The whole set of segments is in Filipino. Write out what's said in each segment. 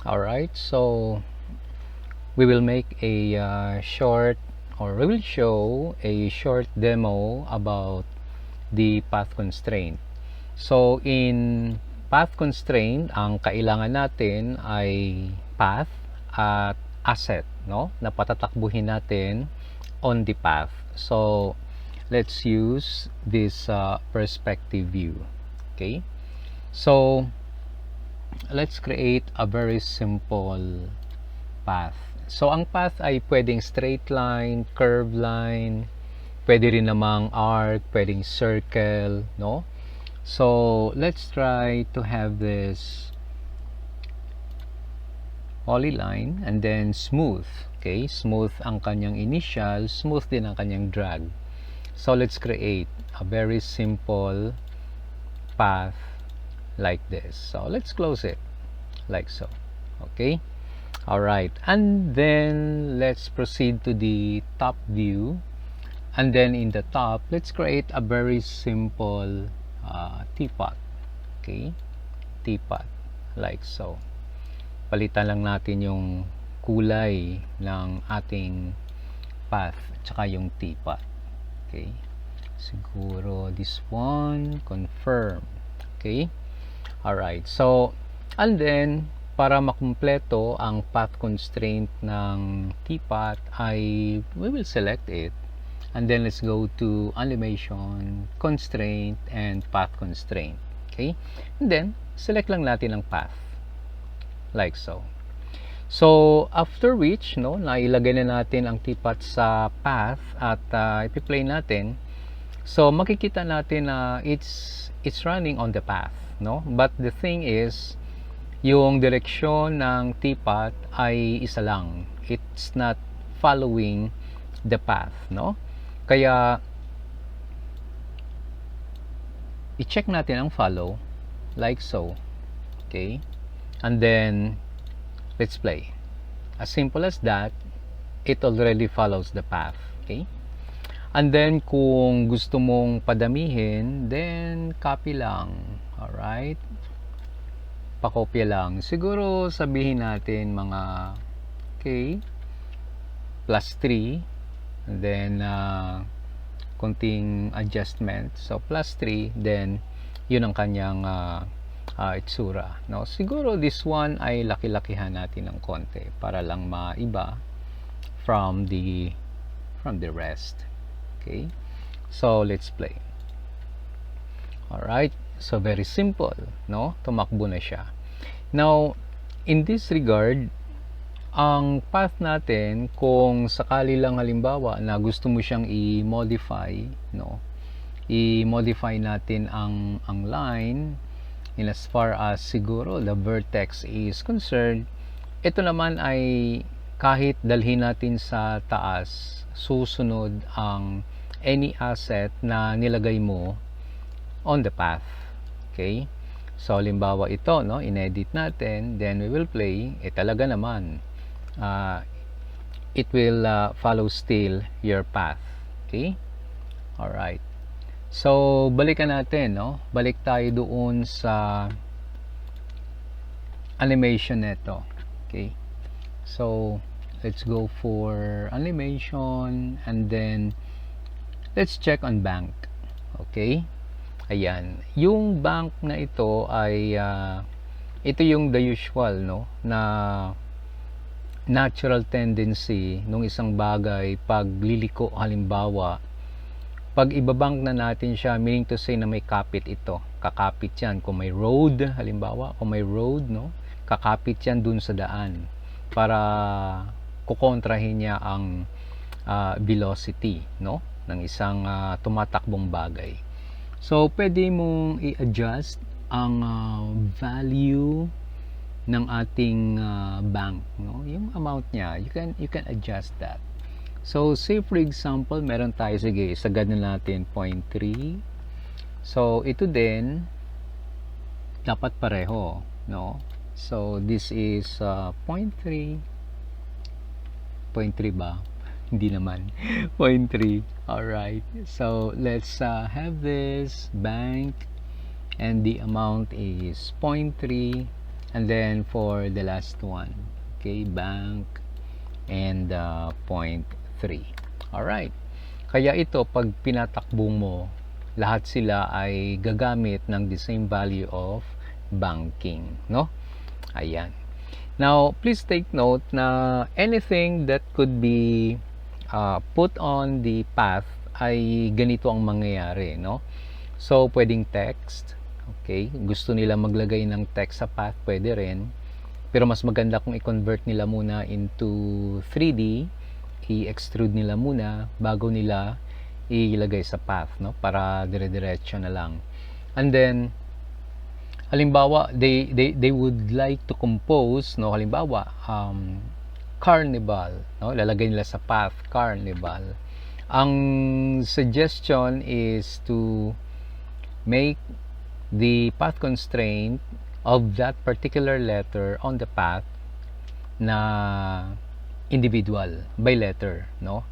Alright, so we will make a we will show a short demo about the path constraint. So in path constraint, ang kailangan natin ay path at asset, no, na patatakbuhin natin on the path. So let's use this perspective view. Okay, so let's create a very simple path. So ang path ay pwedeng straight line, curved line, pwede rin namang arc, pwedeng circle, no? So let's try to have this polyline and then smooth. Okay, smooth ang kanyang initial, smooth din ang kanyang drag. So let's create a very simple path like this. So let's close it like so. Okay, alright, and then let's proceed to the top view, and then in the top let's create a very simple teapot. Okay, teapot like so. Palitan lang natin yung kulay ng ating path tsaka yung teapot. Okay, siguro this one, confirm. Okay, alright, so and then para makumpleto ang path constraint ng teapot ay we will select it, and then let's go to animation, constraint, and path constraint. Okay, and then select lang natin ang path like so. So after which, no, nailagay na natin ang teapot sa path at ipi-play natin. So makikita natin na it's running on the path, no, but the thing is yung direksyon ng teapot ay isa lang. It's not following the path, no? Kaya i-check natin ang follow like so. Okay, and then let's play. As simple as that, it already follows the path. Okay, and then kung gusto mong padamihin, then copy lang. Alright, pakopya lang. Siguro sabihin natin mga okay, plus 3, and then konting adjustment. So plus 3, then yun ang kanyang itsura, no? Siguro this one ay laki-lakihan natin ng konti para lang maiba from the rest. Okay, so let's play. Alright, so very simple, no? Tumakbo na siya. Now in this regard, ang path natin, kung sakali lang halimbawa na gusto mo siyang i-modify, no, i-modify natin ang line in as far as siguro the vertex is concerned, ito naman ay kahit dalhin natin sa taas, susunod ang any asset na nilagay mo on the path. Okay, so halimbawa ito, no, inedit natin, then we will play, talaga naman it will follow still your path. Okay, alright, so balikan natin, no, balik tayo doon sa animation neto. Okay, so let's go for animation, and then let's check on bank. Okay, ayan, yung bank na ito ay ito yung the usual, no, na natural tendency nung isang bagay pag liliko. Halimbawa, pag ibabank na natin siya, meaning to say na may kapit ito, kakapit yan. Kung may road, halimbawa, kung may road, no, kakapit yan dun sa daan para kukontrahin niya ang velocity, no, ng isang tumatakbong bagay. So pwede mong i-adjust ang value ng ating bank, no, yung amount niya, you can adjust that. So say for example, meron tayo, sige, sagad na natin 0.3. so ito din dapat pareho, no, so this is 0.3 ba? Hindi naman. 0.3. alright, so let's have this bank and the amount is 0.3, And then for the last one, okay, bank and point 3. Alright. Kaya ito, pag pinatakbo mo, lahat sila ay gagamit ng the same value of banking, no? Ayan. Now, please take note na anything that could be put on the path ay ganito ang mangyayari, no? So, pwedeng text. Okay? Gusto nila maglagay ng text sa path, pwede rin. Pero mas maganda kung i-convert nila muna into 3D, i-extrude nila muna bago nila ilagay sa path, no? Para dire-diretso na lang. And then, halimbawa, they would like to compose, no? Halimbawa, carnival, no? Lalagay nila sa path, carnival. Ang suggestion is to make the path constraint of that particular letter on the path na individual, by letter, no?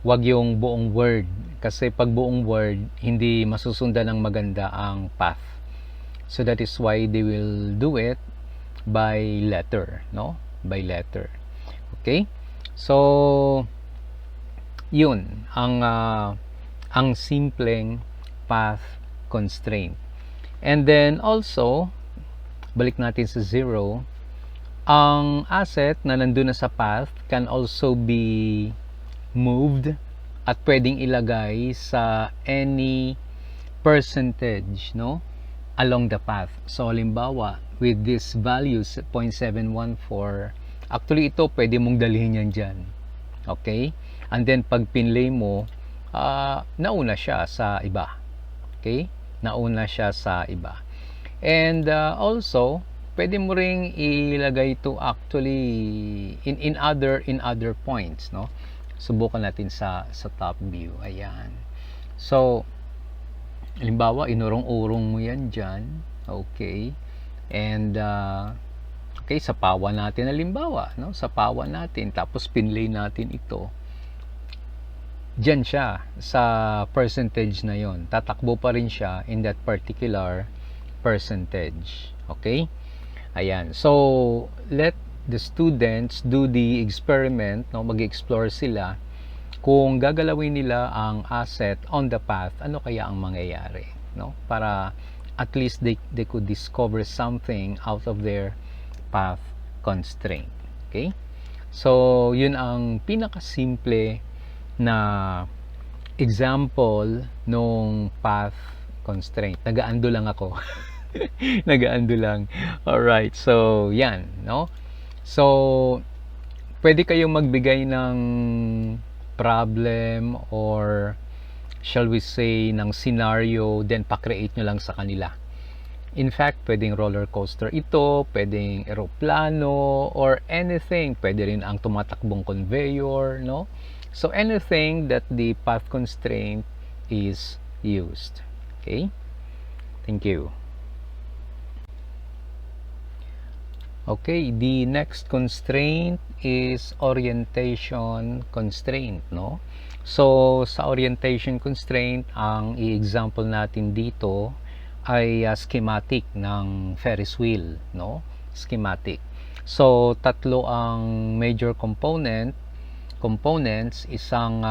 Wag yung buong word, kasi pag buong word, hindi masusundan ng maganda ang path. So that is why they will do it by letter, no? By letter. Okay? So yun ang simpleng path constraint. And then also, balik natin sa 0, ang asset na nandun na sa path can also be moved at pwedeng ilagay sa any percentage, no, along the path. So halimbawa, with this values 0.714, actually ito pwede mong dalhin yan dyan. Okay? And then pag pinlay mo, nauna siya sa iba. Okay? Nauna siya sa iba. And also, pwede mo ring ilagay ito actually in other points, no? Subukan natin sa top view. Ayan. So, halimbawa, inurong-urong mo yan dyan. Okay. And, okay, sa pawa natin, halimbawa, no? Sa pawa natin, tapos pinlay natin ito. Diyan siya, sa percentage na yon. Tatakbo pa rin siya in that particular percentage. Okay? Ayan. So, let the students do the experiment, no? Mag-explore sila kung gagalawin nila ang asset on the path, ano kaya ang mangyayari, no? Para at least they could discover something out of their path constraint. Okay? So, yun ang pinakasimple na example nung path constraint. Nagaando lang ako. Nagaando lang. Alright. So, yan, no? So, pwede kayong magbigay ng problem or shall we say ng scenario, then pa-create nyo lang sa kanila. In fact, pwedeng roller coaster ito, pwedeng eroplano or anything. Pwede rin ang tumatakbong conveyor, no? So anything that the path constraint is used. Okay? Thank you. Okay, the next constraint is orientation constraint, no? So, sa orientation constraint, ang i-example natin dito ay schematic ng Ferris wheel, no? Schematic. So, tatlo ang major components, isang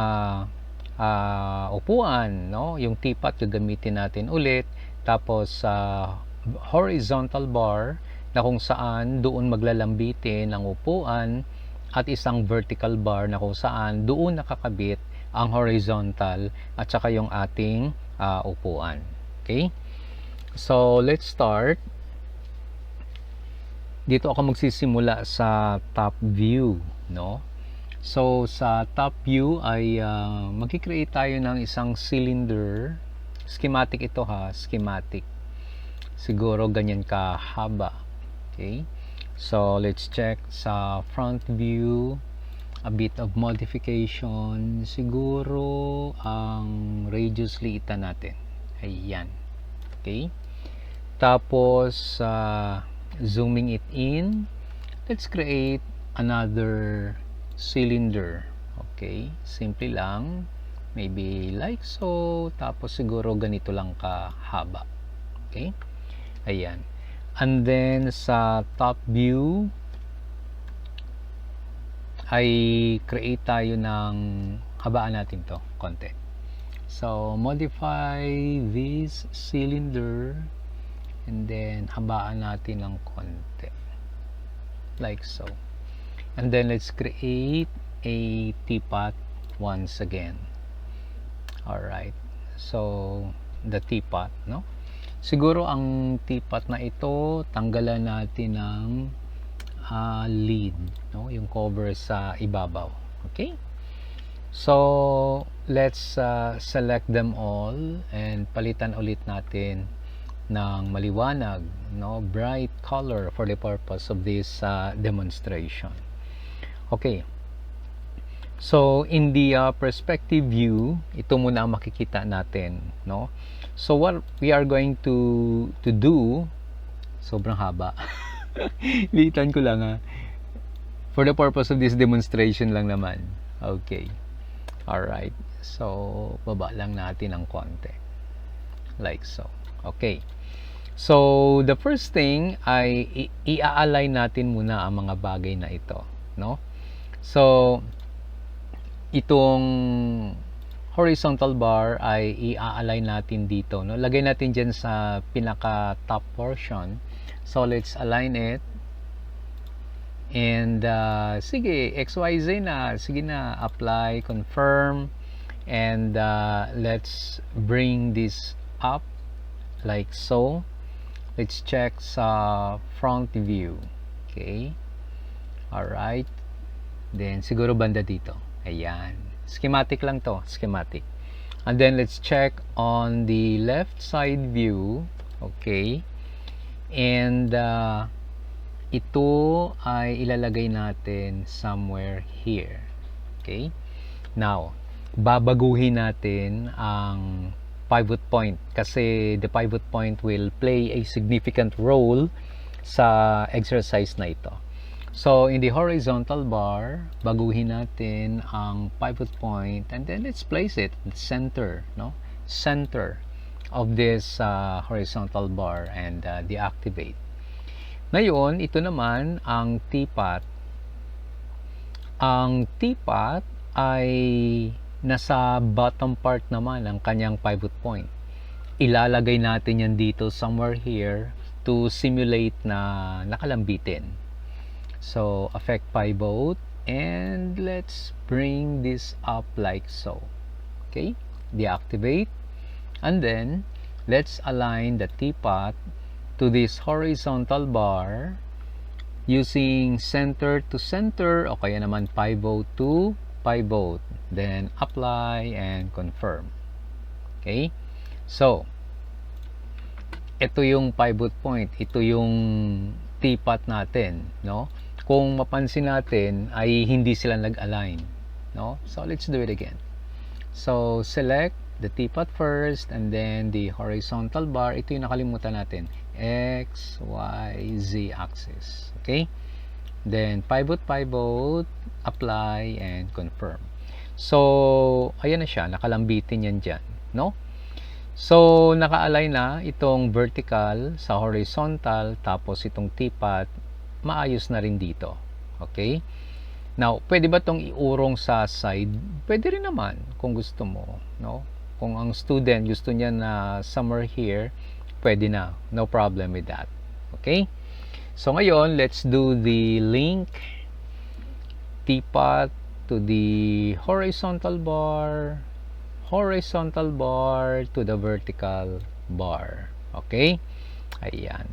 upuan, no? Yung teapot gagamitin natin ulit, tapos horizontal bar na kung saan doon maglalambitin ang upuan at isang vertical bar na kung saan doon nakakabit ang horizontal at saka yung ating upuan. Okay? So, let's start. Dito ako magsisimula sa top view, no? So, sa top view ay magki-create tayo ng isang cylinder. Schematic ito ha, schematic. Siguro ganyan kahaba. Okay? So, let's check sa front view. A bit of modification. Siguro ang radius liitan natin. Ayan. Okay? Tapos, zooming it in. Let's create another cylinder. Okay? Simple lang. Maybe like so. Tapos siguro ganito lang kahaba. Okay? Ayan. And then sa top view ay create tayo ng habaan natin to konti. So modify this cylinder and then habaan natin ng konti like so. And then let's create a teapot once again. Alright, so the teapot, no? Siguro ang teapot na ito, tanggalan natin ng lid, no? Yung cover sa ibabaw. Okay? So let's select them all and palitan ulit natin ng maliwanag, no? Bright color for the purpose of this demonstration. Okay. So in the perspective view, ito muna ang makikita natin, no? So what we are going to do, sobrang haba. Litan ko lang for the purpose of this demonstration lang naman. Okay. Alright. So baba lang natin ng konti. Like so. Okay. So the first thing ay i-align natin muna ang mga bagay na ito, no? So itong horizontal bar ay i-align natin dito, no? Lagay natin diyan sa pinaka top portion. So let's align it. And sige, XYZ na. Sige na, apply, confirm. And let's bring this up like so. Let's check sa front view. Okay. Alright. Then siguro banda dito. Ayan. Schematic lang to. Schematic. And then let's check on the left side view. Okay. And ito ay ilalagay natin somewhere here. Okay. Now, babaguhin natin ang pivot point kasi the pivot point will play a significant role sa exercise na ito. So in the horizontal bar, baguhin natin ang pivot point and then let's place it at the center, no? Center of this horizontal bar and deactivate. Ngayon, ito naman ang teapot. Ang teapot ay nasa bottom part naman ang kanyang pivot point. Ilalagay natin yan dito somewhere here to simulate na nakalambitin. So affect pivot and let's bring this up like so. Okay, deactivate, and then let's align the teapot to this horizontal bar using center to center o kaya naman pivot to pivot, then apply and confirm. Okay, so ito yung pivot point, ito yung teapot natin, no? Kung mapansin natin ay hindi sila nag-align, no? So let's do it again. So select the teapot first and then the horizontal bar. Ito yung nakalimutan natin, X, Y, Z axis. Okay, then pivot, apply and confirm. So ayan na siya, nakalambitin yan dyan, no? So naka-align na itong vertical sa horizontal, tapos itong teapot maayos na rin dito. Okay? Now, pwede ba itong iurong sa side? Pwede rin naman kung gusto mo, no? Kung ang student gusto niya na somewhere here, pwede na. No problem with that. Okay? So ngayon, let's do the link teapot to the horizontal bar to the vertical bar. Okay? Ayan.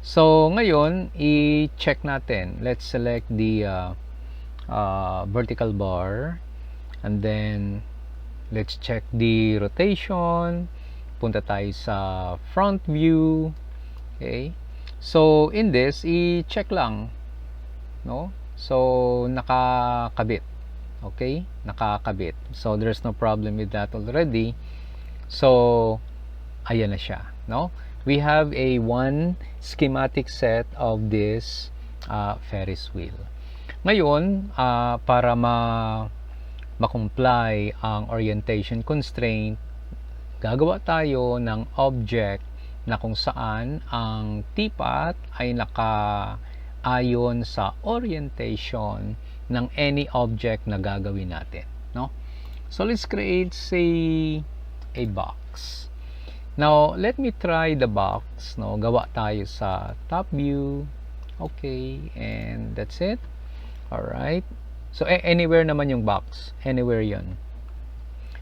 So ngayon, i-check natin. Let's select the vertical bar and then let's check the rotation. Punta tayo sa front view. Okay? So in this, i-check lang, no? So nakakabit. Okay? Nakakabit. So there's no problem with that already. So ayan na siya, no? We have a one schematic set of this Ferris wheel. Ngayon, para ma-comply ang orientation constraint, gagawa tayo ng object na kung saan ang teapot ay naka-ayon sa orientation ng any object na gagawin natin, no? So let's create, say, a box. Now let me try the box, no? Gawa tayo sa top view. Okay, and that's it. Alright, so anywhere naman yung box, anywhere yon.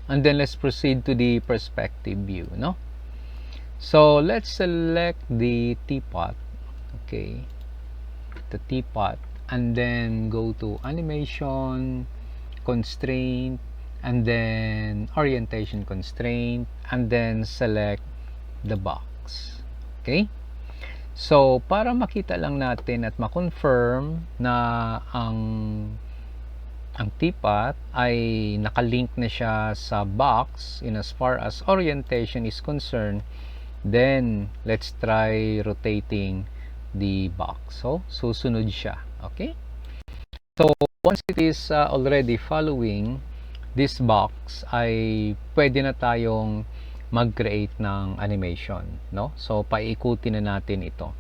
And then let's proceed to the perspective view, no? So let's select the teapot. Okay, the teapot, and then go to animation, constraint, and then orientation constraint, and then select the box. Okay, so para makita lang natin at ma-confirm na ang teapot ay nakalink na siya sa box in as far as orientation is concerned, then let's try rotating the box. So susunod siya. Okay, so once it is already following this box, ay pwede na tayong mag-create ng animation, no? So paikutin na natin ito.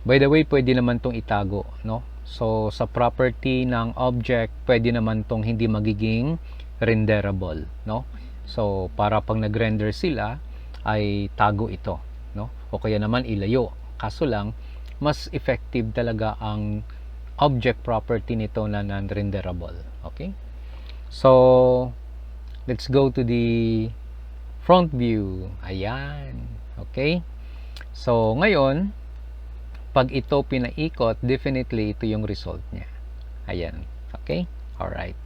By the way, pwede naman tong itago, no? So sa property ng object, pwede naman tong hindi magiging renderable, no? So para pag nag-render sila ay tago ito, no? O kaya naman ilayo. Kaso lang mas effective talaga ang object property nito na non-renderable. Okay, so let's go to the front view. Ayan. Okay, so ngayon pag ito pinaikot, definitely ito yung result niya. Ayan. Okay, alright.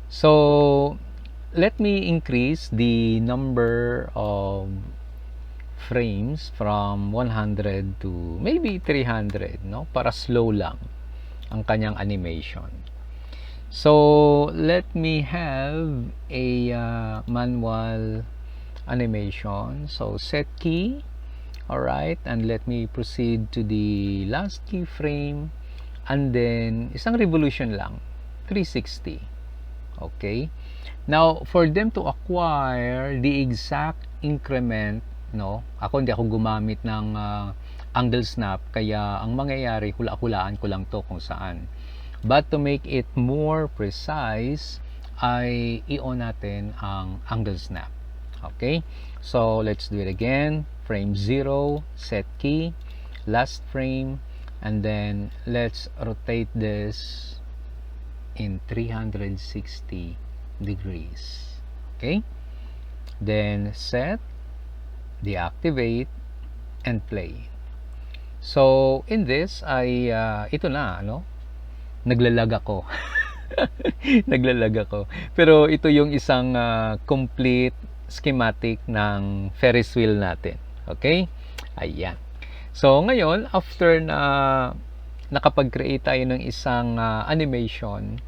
So let me increase the number of frames from 100 to maybe 300, no? Para slow lang ang kanyang animation. So let me have a manual animation. So set key. Alright, and let me proceed to the last keyframe, and then isang revolution lang, 360. Okay, now for them to acquire the exact increment, no, hindi ako gumamit ng angle snap, kaya ang mangyayari, hula-hulaan ko lang to kung saan. But to make it more precise, ay i-on natin ang angle snap. Okay, so let's do it again. Frame 0, set key, last frame, and then let's rotate this in 360 degrees. Okay, then set, deactivate, and play. So in this ay ito na, no? Naglalag ako. Naglalag ako. Pero ito yung isang complete schematic ng Ferris wheel natin. Okay? Ayan. So ngayon, after na nakapag-create tayo ng isang animation,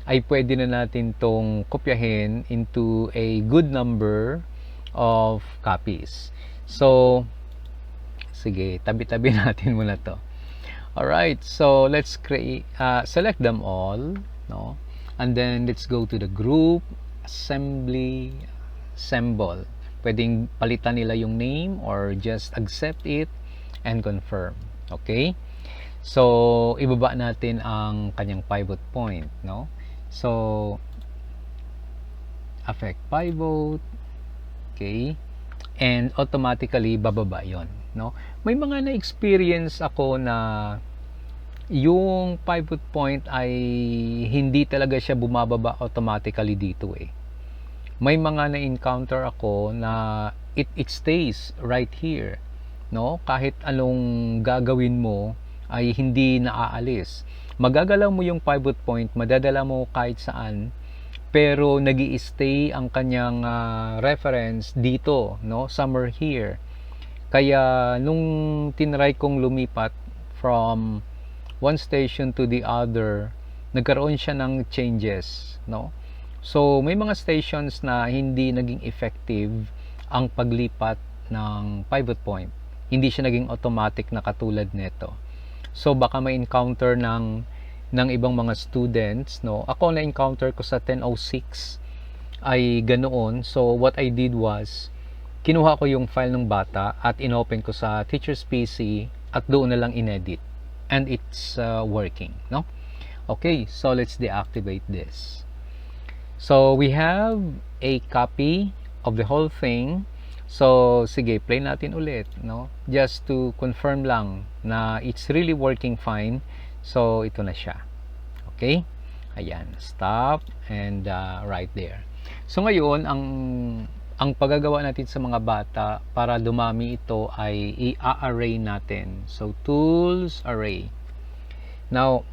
ay pwede na natin tong kopyahin into a good number of copies. So sige, tabi-tabi natin muna to. Alright, so let's create, select them all, no? And then let's go to the group, assembly, symbol. Pwedeng palitan nila yung name or just accept it and confirm. Okay? So ibaba natin ang kanyang pivot point, no? So affect pivot. Okay? And automatically bababa 'yon, no? May mga na-experience ako na yung pivot point ay hindi talaga siya bumababa automatically dito eh. May mga na-encounter ako na it stays right here, no? Kahit anong gagawin mo ay hindi naaalis. Magagalaw mo yung pivot point, madadala mo kahit saan, pero nag-i-stay ang kanyang reference dito, no? Somewhere here. Kaya nung tinry kong lumipat from one station to the other, nagkaroon siya ng changes, no? So may mga stations na hindi naging effective ang paglipat ng pivot point. Hindi siya naging automatic na katulad nito. So baka may encounter ng ibang mga students, no? Ako na encounter ko sa 1006 ay ganoon. So what I did was kinuha ko yung file ng bata at inopen ko sa teacher's PC at doon na lang inedit. And it's working, no? Okay, so let's deactivate this. So we have a copy of the whole thing. So sige, play natin ulit, no? Just to confirm lang na it's really working fine. So ito na siya. Okay? Ayan, stop and right there. So ngayon, ang paggagawa natin sa mga bata para dumami ito ay i-array natin. So tools, array. Now,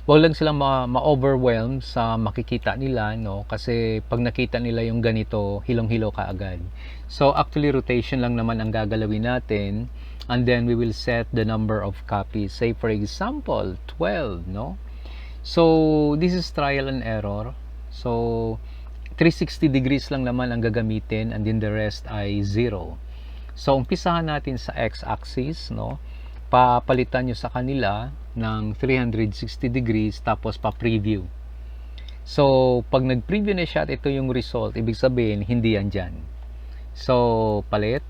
wag lang silang ma-overwhelm sa makikita nila, no? Kasi pag nakita nila yung ganito, hilong-hilo ka agad. So actually rotation lang naman ang gagalawin natin, and then we will set the number of copies. Say for example, 12, no? So this is trial and error. So 360 degrees lang naman ang gagamitin, and then the rest ay 0. So umpisahan natin sa x-axis, no? Papalitan nyo sa kanila ng 360 degrees tapos pa-preview. So pag nag-preview na siya at ito yung result, ibig sabihin hindi yan dyan. So palit,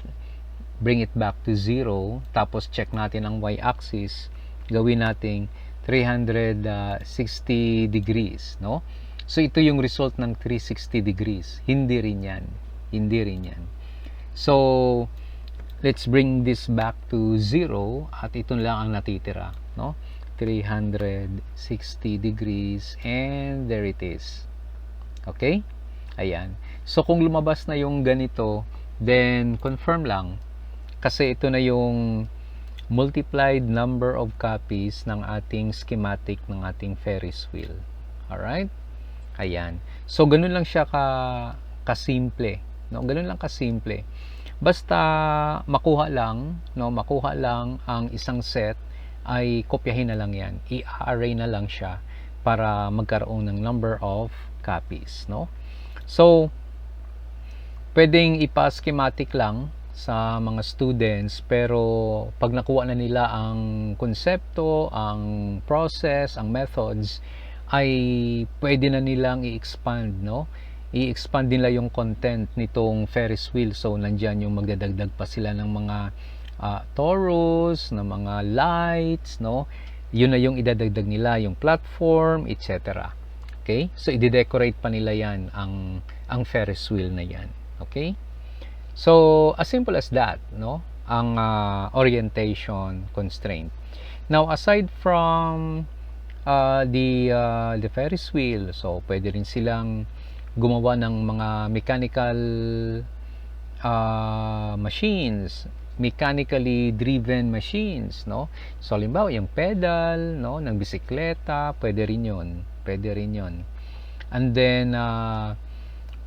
bring it back to 0, tapos check natin ang y-axis, gawin nating 360 degrees, no? So ito yung result ng 360 degrees. Hindi rin yan. Hindi rin yan. So let's bring this back to 0 at ito lang ang natitira, no? 360 degrees and there it is. Okay? Ayan. So kung lumabas na yung ganito, then confirm lang. Kasi ito na yung multiplied number of copies ng ating schematic ng ating Ferris wheel. Alright? Ayan. So ganun lang siya kasimple, no? Ganun lang kasimple. Basta makuha lang, no, makuha lang ang isang set, ay kopyahin na lang yan. I-array na lang siya para magkaroon ng number of copies, no? So pwedeng ipa-schematic lang sa mga students, pero pag nakuha na nila ang konsepto, ang process, ang methods, ay pwede na nilang i-expand, no? I-expand nila yung content nitong Ferris wheel. So nandiyan yung magdadagdag pa sila ng mga torus, ng mga lights, no? Yun na yung idadagdag nila, yung platform, etc. Okay? So i-decorate pa nila yan, ang Ferris wheel na yan. Okay? So as simple as that, no? Ang orientation constraint. Now aside from the Ferris wheel, so pwede rin silang gumawa ng mga mechanical machines, mechanically driven machines, no? So halimbawa yung pedal, no, ng bisikleta, pwede rin yun, pwede rin yun. And then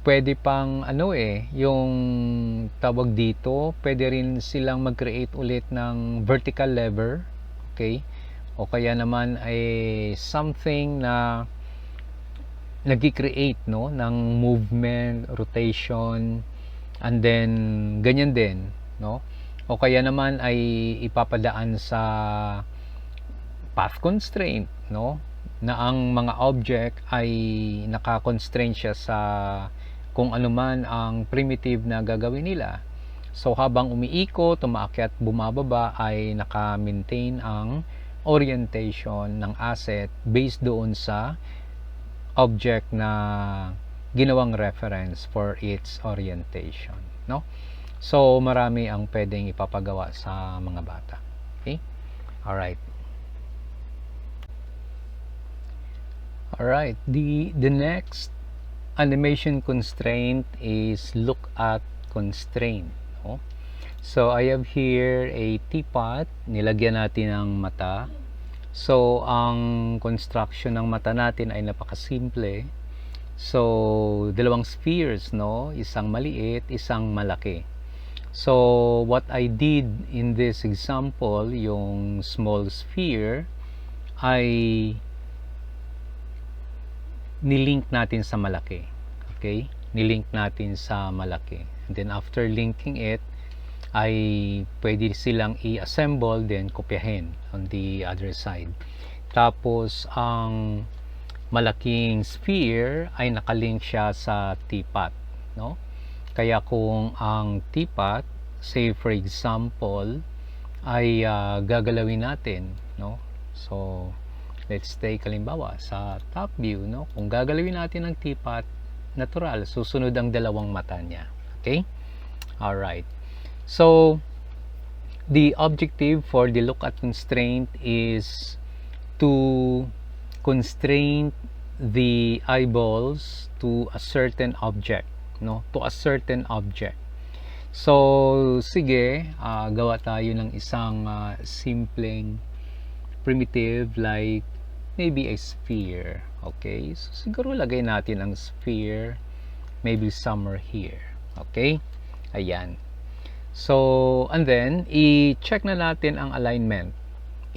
pwede pang yung tawag dito, pwede rin silang mag-create ulit ng vertical lever, okay? O kaya naman ay something na nag-create, no, ng movement, rotation, and then ganyan din, no? O kaya naman ay ipapadaan sa path constraint, no, na ang mga object ay naka-constraint siya sa kung ano man ang primitive na gagawin nila. So habang umiikot, umaakyat, bumababa, ay naka-maintain ang orientation ng asset based doon sa object na ginawang reference for its orientation, no? So marami ang pwedeng ipapagawa sa mga bata. Okay? Alright. Alright, the next animation constraint is look at constraint, no? So I have here a teapot, nilagyan natin ng mata. So ang construction ng mata natin ay napakasimple. So dalawang spheres, no? Isang maliit, isang malaki. So what I did in this example, yung small sphere ay nilink natin sa malaki. Okay? Nilink natin sa malaki. And then after linking it, ay pwede silang i-assemble, then kopyahin on the other side. Tapos ang malaking sphere ay nakalink siya sa teapot, no? Kaya kung ang teapot, say for example, ay gagalawin natin, no? So, let's take halimbawa sa top view, no? Kung gagalawin natin ang teapot, natural, susunod ang dalawang mata niya. Okay? Alright. So, the objective for the look at constraint is to constrain the eyeballs to a certain object, no? To a certain object. So, sige, gawa tayo ng isang simpleng primitive like maybe a sphere. Okay? So, siguro lagay natin ang sphere maybe somewhere here. Okay? Ayan. So, and then, i-check na natin ang alignment.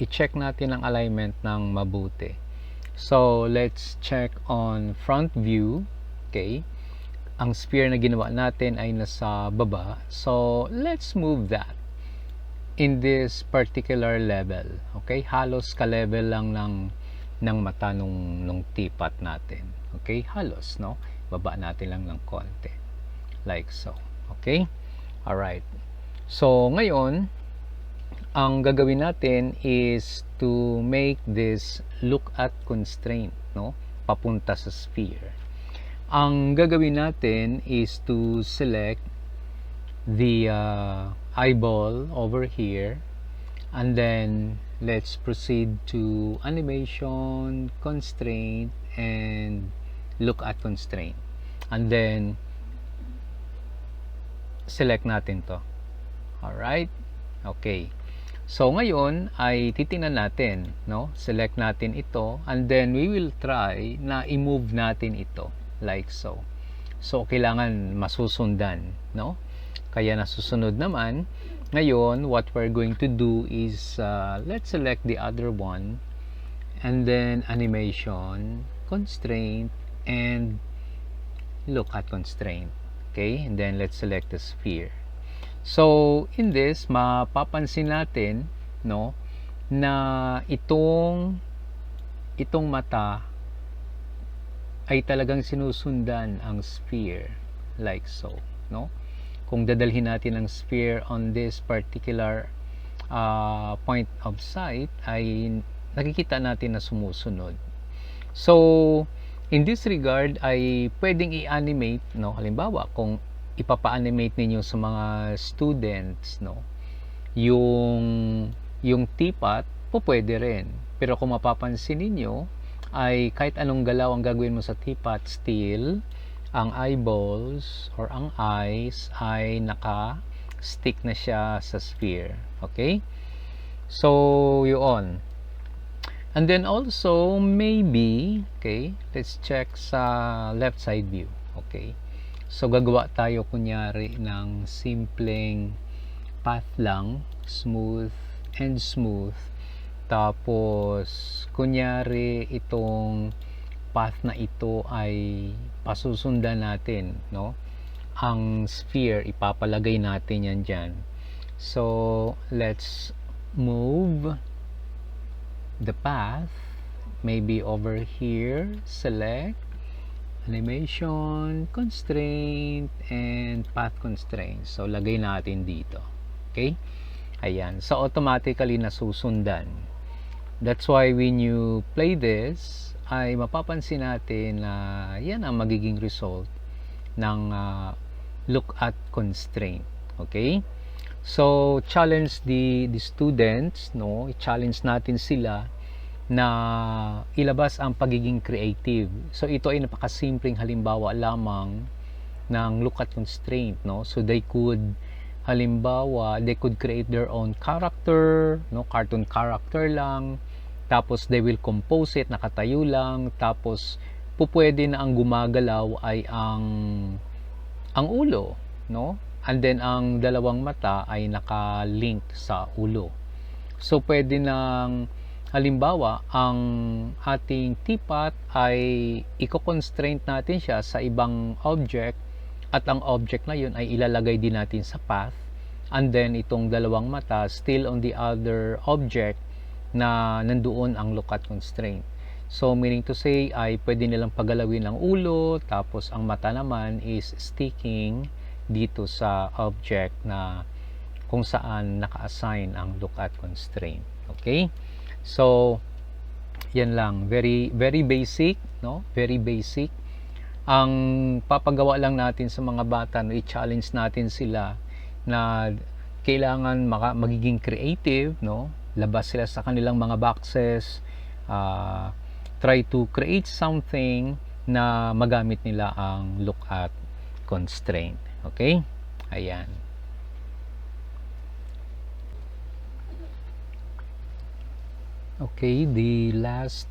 I-check natin ang alignment ng mabuti. So, let's check on front view. Okay? Ang sphere na ginawa natin ay nasa baba. So, let's move that in this particular level. Okay? Halos ka-level lang ng mata nung teapot natin. Okay? Halos, no? Baba natin lang ng konti. Like so. Okay? Alright. So, ngayon, ang gagawin natin is to make this look at constraint, no? Papunta sa sphere. Ang gagawin natin is to select the eyeball over here, and then let's proceed to animation, constraint, and look at constraint, and then select natin to. Alright? Okay. So, ngayon ay titingnan natin, no? Select natin ito, and then we will try na i-move natin ito. Like so. So, kailangan masusundan, no? Kaya nasusunod naman. Ngayon, what we're going to do is, let's select the other one, and then animation, constraint, and look at constraint. Okay? And then, let's select the sphere. So, in this, mapapansin natin, no, na itong mata ay talagang sinusundan ang sphere like so, no? Kung dadalhin natin ang sphere on this particular point of sight, ay nakikita natin na sumusunod. So, in this regard ay pwedeng i-animate, no? Halimbawa, kung ipapa-animate ninyo sa mga students, no, yung teapot, pwede rin. Pero kung mapapansin ninyo, ay kahit anong galaw ang gagawin mo sa teapot, still ang eyeballs or ang eyes ay naka-stick na siya sa sphere. Okay? So, yun. And then also, maybe, okay, let's check sa left side view. Okay? So, gagawa tayo kunyari ng simpleng path lang, smooth and smooth. Tapos, kunyari itong path na ito ay pasusundan natin, no? Ang sphere, ipapalagay natin yan dyan. So, let's move the path, maybe over here, select, animation, constraint, and path constraint. So, lagay natin dito. Okay? Ayan. So, automatically nasusundan. That's why when you play this, ay mapapansin natin na yan ang magiging result ng look at constraint. Okay? So, challenge the students, no? I-challenge natin sila na ilabas ang pagiging creative. So, ito ay napakasimpleng halimbawa lamang ng look at constraint, no? So, they could create their own character, no? Cartoon character lang. Tapos, they will compose it, nakatayo lang. Tapos, pupwede na ang gumagalaw ay ang ulo, no? And then, ang dalawang mata ay naka-link sa ulo. So, pwede nang, halimbawa, ang ating teapot ay i-constraint natin siya sa ibang object, at ang object na yun ay ilalagay din natin sa path, and then itong dalawang mata still on the other object na nandoon ang look at constraint. So, meaning to say ay pwede nilang pagalawin ang ulo, tapos ang mata naman is sticking dito sa object na kung saan naka-assign ang lookat constraint. Okay? So, yan lang. Very, very basic, no? Very basic. Ang papagawa lang natin sa mga bata, no, i-challenge natin sila na kailangan magiging creative, no? Labas sila sa kanilang mga boxes, try to create something na magamit nila ang lookat constraint. Okay? Ayan. Okay, the last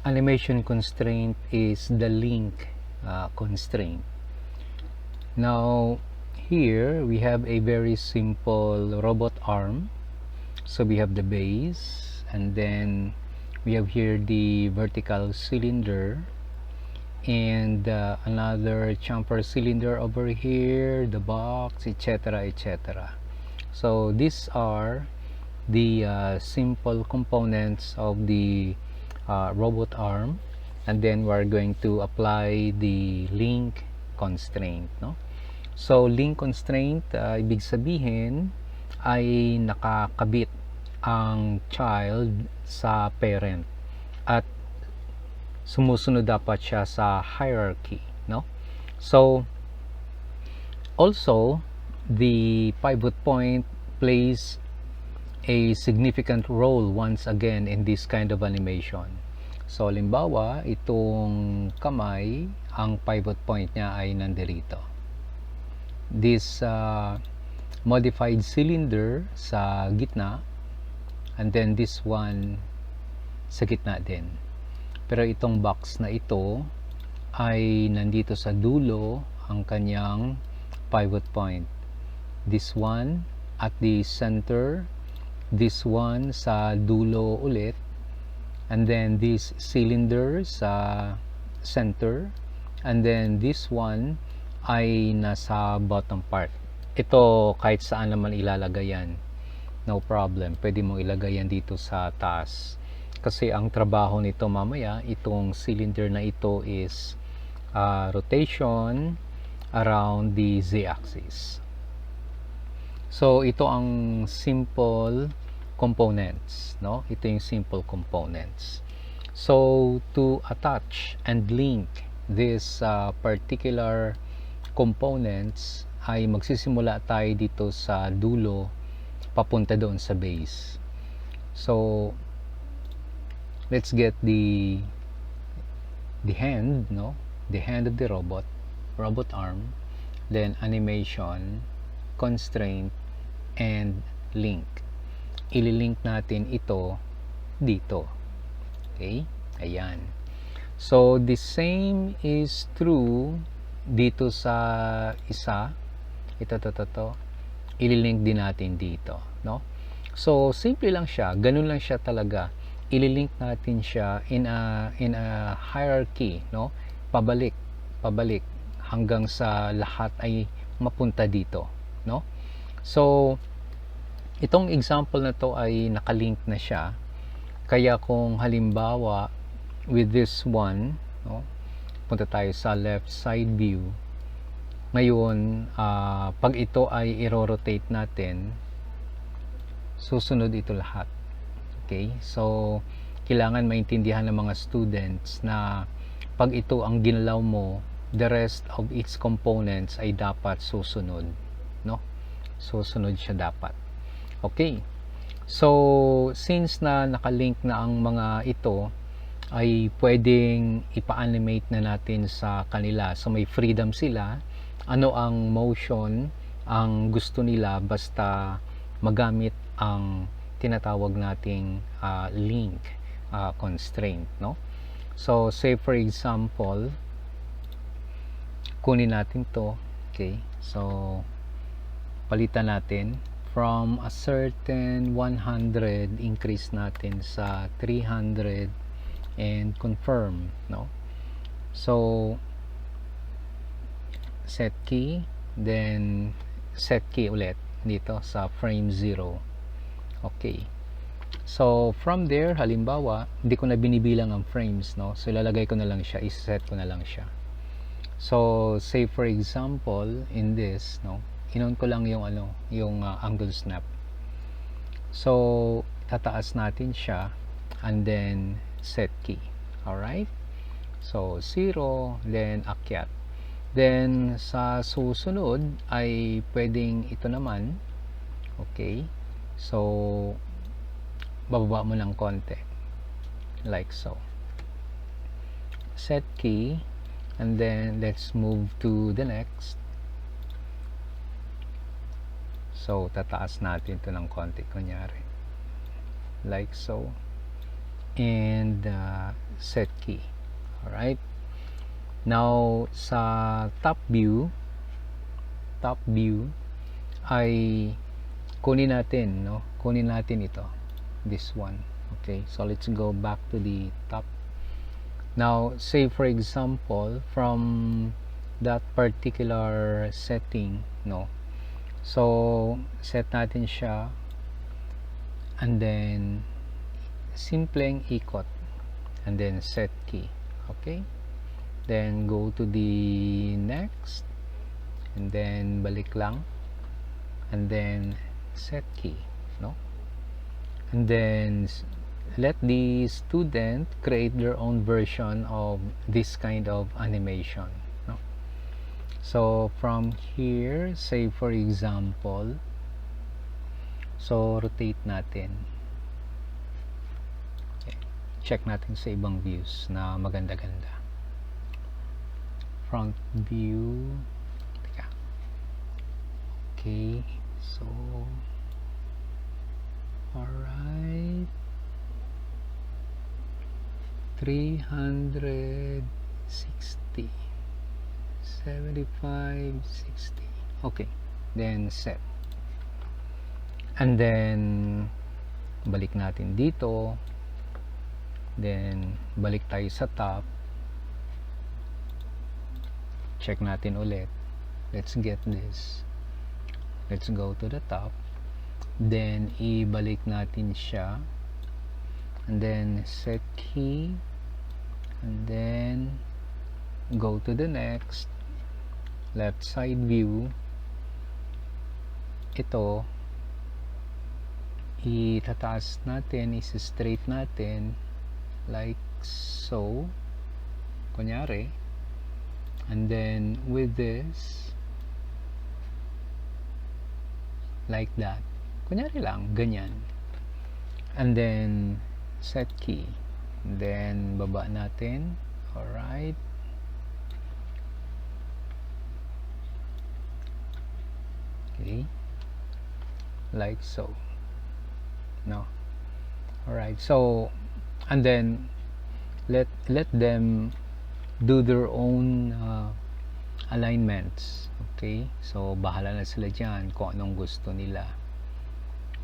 animation constraint is the link constraint. Now, here we have a very simple robot arm. So we have the base, and then we have here the vertical cylinder, and another chamfer cylinder over here, the box, etc., etc. So these are the simple components of the robot arm, and then we're going to apply the link constraint, no? So link constraint, ibig sabihin ay nakakabit ang child sa parent at sumusunod dapat siya sa hierarchy, no? So also the pivot point plays a significant role once again in this kind of animation. So limbawa, itong kamay, ang pivot point niya ay nandirito. This modified cylinder sa gitna, and then this one sa gitna din. Pero itong box na ito ay nandito sa dulo ang kanyang pivot point. This one at the center, this one sa dulo ulit, and then this cylinder sa center, and then this one ay nasa bottom part. Ito kahit saan naman ilalagay yan, no problem, pwede mong ilagay yan dito sa taas, kasi ang trabaho nito mamaya, itong cylinder na ito is rotation around the z-axis. So ito ang simple components, no? Ito yung simple components. So to attach and link this particular components, ay magsisimula tayo dito sa dulo papunta doon sa base. So let's get the hand, no? The hand of the robot arm, then animation, constraint, and link. Ililink natin ito dito. Okay? Ayan. So the same is true dito sa isa. Ito. Ililink din natin dito, no? So simple lang siya, ganun lang siya talaga. Ililink natin siya in a hierarchy, no? Pabalik hanggang sa lahat ay mapunta dito, no? So itong example na to ay nakalink na siya. Kaya kung halimbawa with this one, no, punta tayo sa left side view. Ngayon, pag ito ay i-rotate natin, susunod ito lahat. Okay? So kailangan maintindihan ng mga students na pag ito ang ginalaw mo, the rest of its components ay dapat susunod, no? Susunod siya dapat. Okay. So since na nakalink na ang mga ito, ay pwedeng ipa-animate na natin sa kanila. So may freedom sila. Ano ang motion ang gusto nila, basta magamit ang tinatawag nating link constraint, no? So say for example, kunin natin to. Okay, so palitan natin from a certain 100, increase natin sa 300 and confirm, no? So set key, then set key ulit dito sa frame 0. Okay, so from there, halimbawa hindi ko na binibilang ang frames, no? So ilalagay ko na lang siya, iset ko na lang siya. So, say for example, in this, no, inon ko lang yung angle snap. So, tataas natin siya and then set key. Alright? So, 0, then akyat. Then, sa susunod ay pwedeng ito naman. Okay? So, bababa mo ng konti. Like so. Set key. And then, let's move to the next. So, tataas natin ito ng konti. Kunyari. Like so. And, set key. Alright? Now, sa top view ay kunin natin, no? Kunin natin ito. This one. Okay? So, let's go back to the top. Now, say for example, from that particular setting, no? So, set natin siya and then simpleng ikot and then set key. Okay? Then go to the next and then balik lang and then set key, no? And then let the student create their own version of this kind of animation, no? So from here, say for example, so rotate natin. Okay. Check natin sa ibang views na maganda-ganda. Front view. Teka. Okay. So alright. 360 75 60. Okay, then set and then balik natin dito, then balik tayo sa top, check natin ulit, let's get this, let's go to the top, then ibalik natin siya and then set key and then go to the next, left side view. Ito itataas natin, is-straight natin like so, kunyari, and then with this like that, kunyari lang, ganyan, and then set key, and then baba natin. Alright, okay, like so, no? Alright, so and then let them do their own alignments. Okay, so bahala na sila dyan kung anong gusto nila.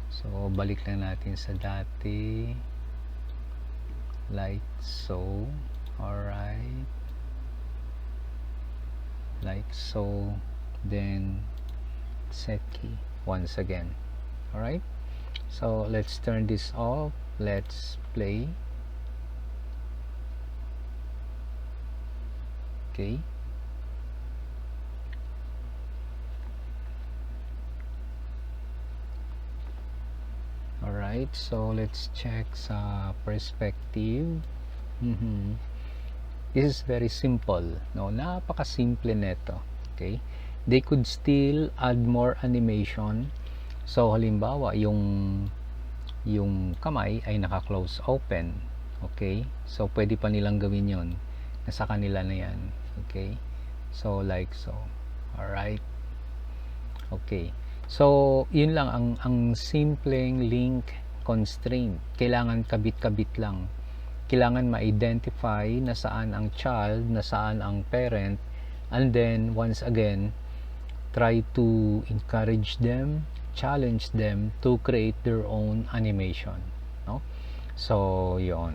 So balik lang natin sa dati like so. Alright, like so, then set key once again. Alright, so let's turn this off, let's play. Okay, alright, so let's check sa perspective. This is very simple, no? Napaka-simple nito. Okay, they could still add more animation. So halimbawa yung kamay ay naka-close open. Okay, so pwede pa nilang gawin yon, nasa kanila na yan. Okay, so like so. Alright, okay, so yun lang ang simpleng link constraint. Kailangan kabit-kabit lang, kailangan ma-identify na saan ang child, na saan ang parent, and then once again try to encourage them, challenge them to create their own animation, no? So yon.